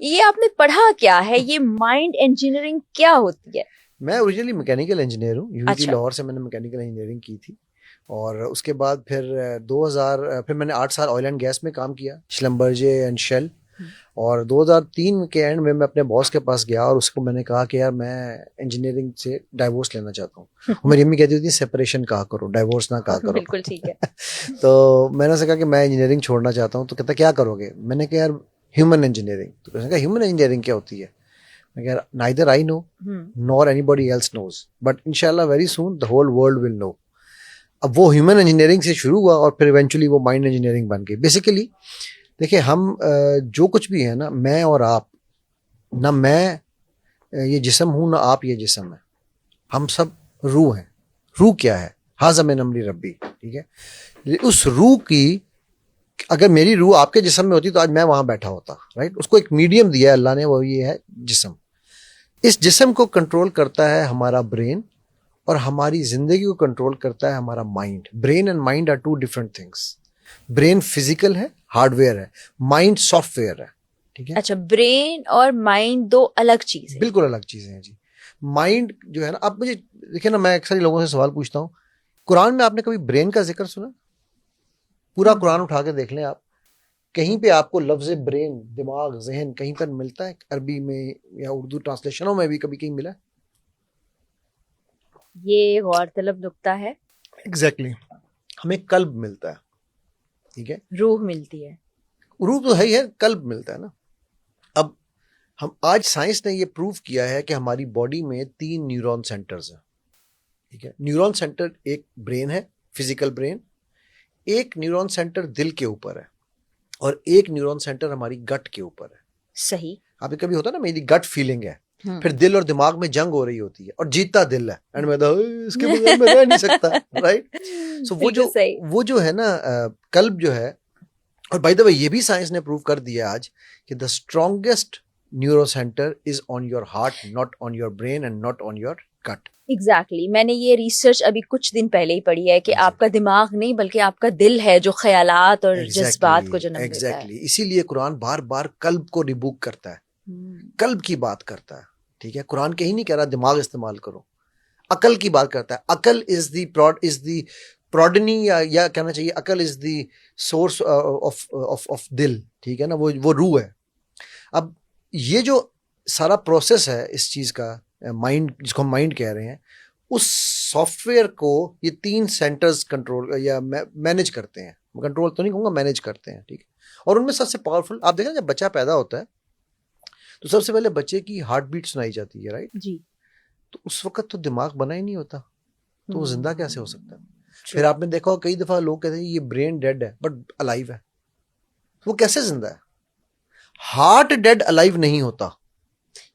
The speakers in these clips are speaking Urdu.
یہ آپ نے پڑھا کیا ہے, یہ مائنڈ انجینئرنگ کیا ہوتی ہے؟ میں اوریجنلی میکینیکل انجینئر ہوں, یو ٹی اچھا. لاہور سے میں نے میکینیکل انجینئرنگ کی تھی, اور اس کے بعد پھر 2000 پھر میں نے 8 سال آئل اینڈ گیس میں کام کیا, شلمبرجے اینڈ شیل. اور 2003 کے اینڈ میں اپنے باس کے پاس گیا اور اس کو میں نے کہا کہ یار میں انجینئرنگ سے ڈائیورس لینا چاہتا ہوں. میری امی کہتی ہوتی سیپریشن کہا کرو, ڈائیورس نہ کہا کرو. بالکل ٹھیک ہے. تو میں نے اسے کہا کہ میں انجینئرنگ چھوڑنا چاہتا ہوں. تو کہتا کیا کرو گے؟ میں نے کہا یار ہیومن انجینئرنگ. تو اس نے کہا ہیومن انجینئرنگ کیا ہوتی ہے؟ میں کہا neither I know nor anybody else knows, but inshallah very soon the whole world will know. اب وہ ہیومن انجینئرنگ سے شروع ہوا اور پھر ایونچولی وہ مائنڈ انجینئرنگ بن گئی. بیسیکلی دیکھیں ہم جو کچھ بھی ہے نا, میں اور آپ, نہ میں یہ جسم ہوں نہ آپ یہ جسم ہے, ہم سب روح ہیں. روح کیا ہے؟ ہاذا من امری ربی. ٹھیک ہے, اس روح کی اگر میری روح آپ کے جسم میں ہوتی تو آج میں وہاں بیٹھا ہوتا, رائٹ. اس کو ایک میڈیم دیا ہے اللہ نے, وہ یہ ہے جسم. اس جسم کو کنٹرول کرتا ہے ہمارا برین, اور ہماری زندگی کو کنٹرول کرتا ہے ہمارا mind. Brain and mind are two different things. Brain physical ہے, ہارڈ ویئر ہے, مائنڈ سافٹ ویئر ہے. ٹھیک ہے. اچھا, برین اور مائنڈ دو الگ چیزیں. بالکل الگ چیزیں ہیں جی. مائنڈ جو ہے نا, اب مجھے دیکھیں نا, میں اکثر لوگوں سے سوال پوچھتا ہوں, قرآن میں آپ نے کبھی برین کا ذکر سنا؟ پورا قرآن اٹھا کے دیکھ لیں آپ, کہیں پہ آپ کو لفظ برین, دماغ, ذہن کہیں پر ملتا ہے؟ عربی میں یا اردو ٹرانسلیشنوں میں بھی کبھی کہیں ملا ہے؟ یہ غور طلب نکتہ ہے. ایگزیکٹلی. ہمیں قلب ملتا ہے, ٹھیک ہے, روح ملتی ہے. روح تو ہے ہی ہے, قلب ملتا ہے نا. اب ہم آج سائنس نے یہ پروو کیا ہے کہ ہماری باڈی میں 3 نیورون سینٹرز ہیں. ٹھیک ہے. نیورون سینٹر ایک برین ہے, فزیکل برین, ایک نیورون سینٹر دل کے اوپر ہے, اور ایک نیورون سینٹر ہماری گٹ کے اوپر ہے. صحیح. آپ کبھی ہوتا نا میری گٹ فیلنگ ہے, پھر دل اور دماغ میں جنگ ہو رہی ہوتی ہے اور جیتا دل ہے, اینڈ میں اس کے بغیر میں رہ نہیں سکتا, رائٹ. سو وہ جو ہے نا قلب جو ہے, اور بائی دا وے یہ بھی سائنس نے پروو کر دیا آج کہ the strongest neuro centre is on your heart, not on your brain and not on your گٹ. ایگزیکٹلی. میں نے یہ ریسرچ ابھی کچھ دن پہلے ہی پڑھی ہے کہ آپ کا دماغ نہیں بلکہ آپ کا دل ہے جو خیالات اور جذبات کو جنم دیتا ہے. اسی لیے قرآن بار بار قلب کو ریبوک کرتا ہے, قلب کی بات کرتا ہے. ٹھیک ہے. قرآن کہیں نہیں کہہ رہا دماغ استعمال کرو, عقل کی بات کرتا ہے. عقل از دی پروڈنی, یا کہنا چاہیے عقل از دی سورس آف دل. ٹھیک ہے نا, وہ روح ہے. اب یہ جو سارا پروسیس ہے اس چیز کا, مائنڈ جس کو ہم مائنڈ کہہ رہے ہیں, اس سافٹ ویئر کو یہ 3 سینٹرز کنٹرول یا مینیج کرتے ہیں. کنٹرول تو نہیں کہوں گا, مینیج کرتے ہیں. ٹھیک ہے. اور ان میں سب سے پاورفل آپ دیکھیں, جب بچہ پیدا ہوتا ہے تو سب سے پہلے بچے کی ہارٹ بیٹ سنائی جاتی ہے, رائٹ جی. تو اس وقت تو دماغ بنا ہی نہیں ہوتا, تو وہ زندہ کیسے ہو سکتا ہے؟ پھر آپ نے دیکھا کئی دفعہ لوگ کہتے ہیں یہ برین ڈیڈ ہے بٹ الائیو ہے. وہ کیسے زندہ ہے؟ ہارٹ ڈیڈ الائیو نہیں ہوتا.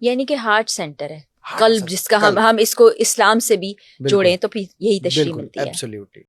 یعنی کہ ہارٹ سینٹر ہے قلب, جس کا ہم اس کو اسلام سے بھی جوڑیں تو پھر یہی تشریح ملتی ہے. ایبسلیوٹلی.